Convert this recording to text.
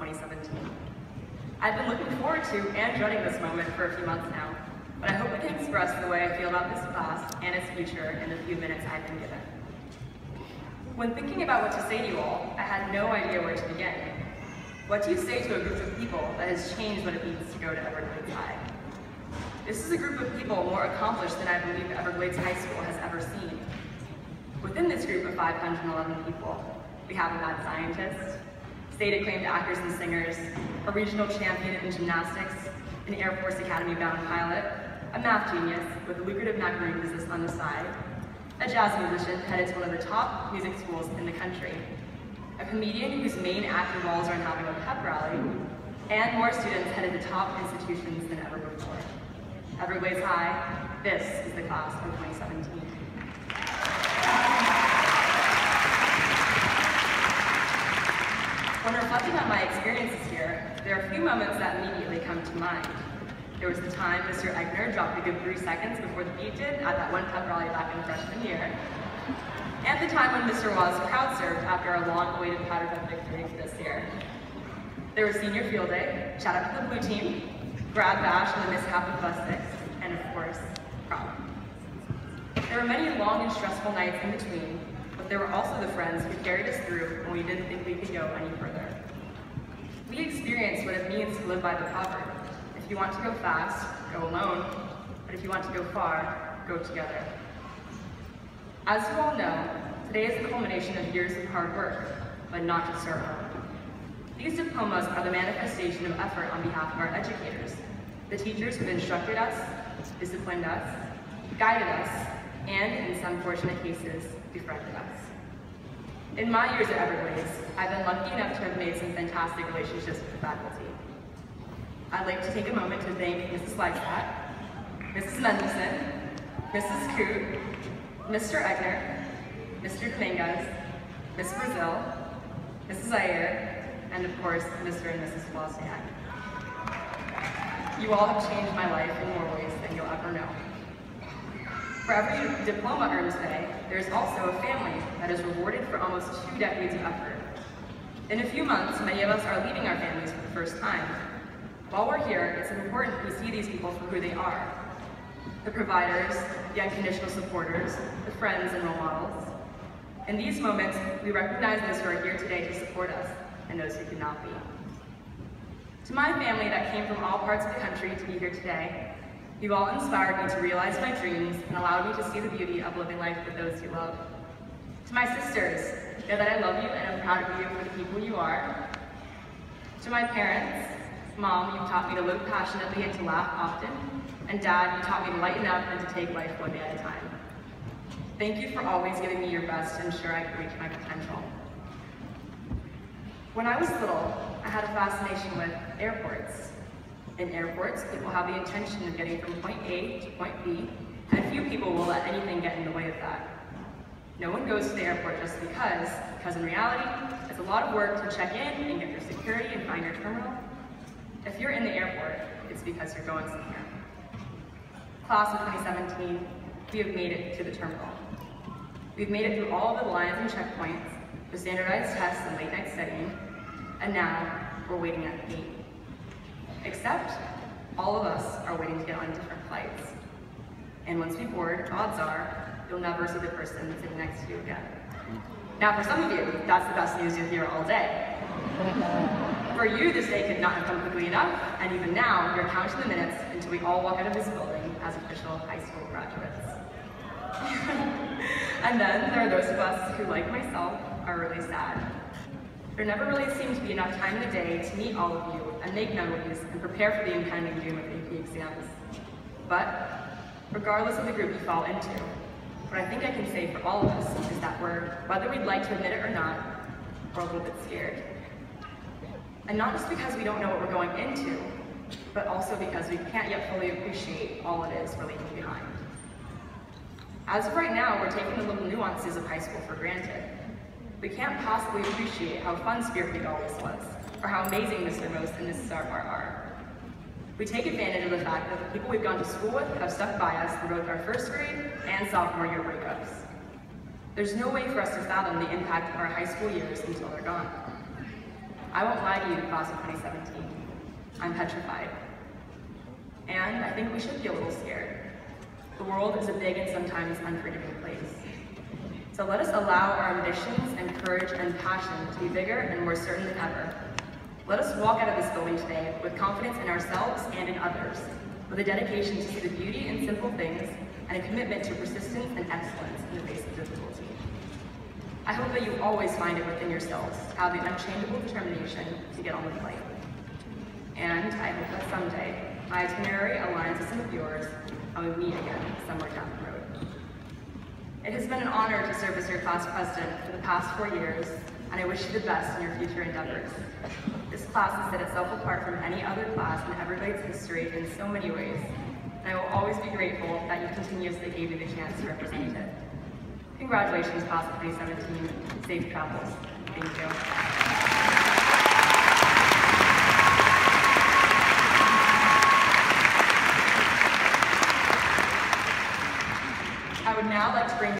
2017. I've been looking forward to and dreading this moment for a few months now, but I hope I can express the way I feel about this class and its future in the few minutes I've been given. When thinking about what to say to you all, I had no idea where to begin. What do you say to a group of people that has changed what it means to go to Everglades High? This is a group of people more accomplished than I believe Everglades High School has ever seen. Within this group of 511 people, we have a mad scientist, state-acclaimed actors and singers, a regional champion in gymnastics, an Air Force Academy-bound pilot, a math genius with a lucrative macaroon business on the side, a jazz musician headed to one of the top music schools in the country, a comedian whose main act revolves around having a pep rally, and more students headed to top institutions than ever before. Everglades High, this is the class of 2017. When reflecting on my experiences here, there are a few moments that immediately come to mind. There was the time Mr. Eigner dropped a good 3 seconds before the beat did at that one pep rally back in freshman year, and the time when Mr. Waz crowd surfed after our long-awaited powder puff victory this year. There was senior field day, shout out to the blue team, grad bash and the mishap with bus sticks, and of course, prom. There were many long and stressful nights in between, but there were also the friends who carried us through when we didn't think we could go any further. We experienced what it means to live by the proverb: if you want to go fast, go alone, but if you want to go far, go together. As you all know, today is the culmination of years of hard work, but not just our own. These diplomas are the manifestation of effort on behalf of our educators, the teachers who've instructed us, disciplined us, guided us, and in some fortunate cases, befriended us. In my years at Everglades, I've been lucky enough to have made some fantastic relationships with the faculty. I'd like to take a moment to thank Mrs. Lysat, Mrs. Mendelson, Mrs. Coote, Mr. Eigner, Mr. Dominguez, Ms. Brazil, Mrs. Ayer, and of course, Mr. and Mrs. Wozniak. You all have changed my life in more ways than you'll ever know. For every diploma earned today, there's also a family that is rewarded for almost 2 decades of effort. In a few months, many of us are leaving our families for the first time. While we're here, it's important we see these people for who they are: the providers, the unconditional supporters, the friends and role models. In these moments, we recognize those who are here today to support us, and those who could not be. To my family that came from all parts of the country to be here today, you've all inspired me to realize my dreams and allowed me to see the beauty of living life with those you love. To my sisters, know that I love you and I'm proud of you for the people you are. To my parents, Mom, you've taught me to live passionately and to laugh often, and Dad, you taught me to lighten up and to take life one day at a time. Thank you for always giving me your best to ensure I could reach my potential. When I was little, I had a fascination with airports. In airports, people have the intention of getting from point A to point B, and few people will let anything get in the way of that. No one goes to the airport just because in reality, it's a lot of work to check in and get your security and find your terminal. If you're in the airport, it's because you're going somewhere. Class of 2017, we have made it to the terminal. We've made it through all of the lines and checkpoints, the standardized tests and late night studying, and now we're waiting at the gate. Except, all of us are waiting to get on different flights. And once we board, odds are, you'll never see the person sitting next to you again. Now for some of you, that's the best news you'll hear all day. For you, this day could not have come quickly enough, and even now, you're counting the minutes until we all walk out of this building as official high school graduates. And then there are those of us who, like myself, are really sad. There never really seemed to be enough time in the day to meet all of you and make memories and prepare for the impending doom of AP exams. But regardless of the group you fall into, what I think I can say for all of us is that whether we'd like to admit it or not, we're a little bit scared. And not just because we don't know what we're going into, but also because we can't yet fully appreciate all it is we're leaving behind. As of right now, we're taking the little nuances of high school for granted. We can't possibly appreciate how fun-spirited it always was, or how amazing Mr. Most and Mrs. Arbar are. We take advantage of the fact that the people we've gone to school with have stuck by us through both our first grade and sophomore year breakups. There's no way for us to fathom the impact of our high school years until they're gone. I won't lie to you, class of 2017. I'm petrified. And I think we should be a little scared. The world is a big and sometimes unforgiving place. So let us allow our ambitions and courage and passion to be bigger and more certain than ever. Let us walk out of this building today with confidence in ourselves and in others, with a dedication to see the beauty in simple things and a commitment to persistence and excellence in the face of difficulty. I hope that you always find it within yourselves to have the unchangeable determination to get on with life. And I hope that someday my itinerary aligns with some of yours and we meet again somewhere down the road. It has been an honor to serve as your class president for the past 4 years, and I wish you the best in your future endeavors. This class has set itself apart from any other class in Everglades history in so many ways, and I will always be grateful that you continuously gave me the chance to represent it. Congratulations, class of 2017. Safe travels. Thank you. I would now like to bring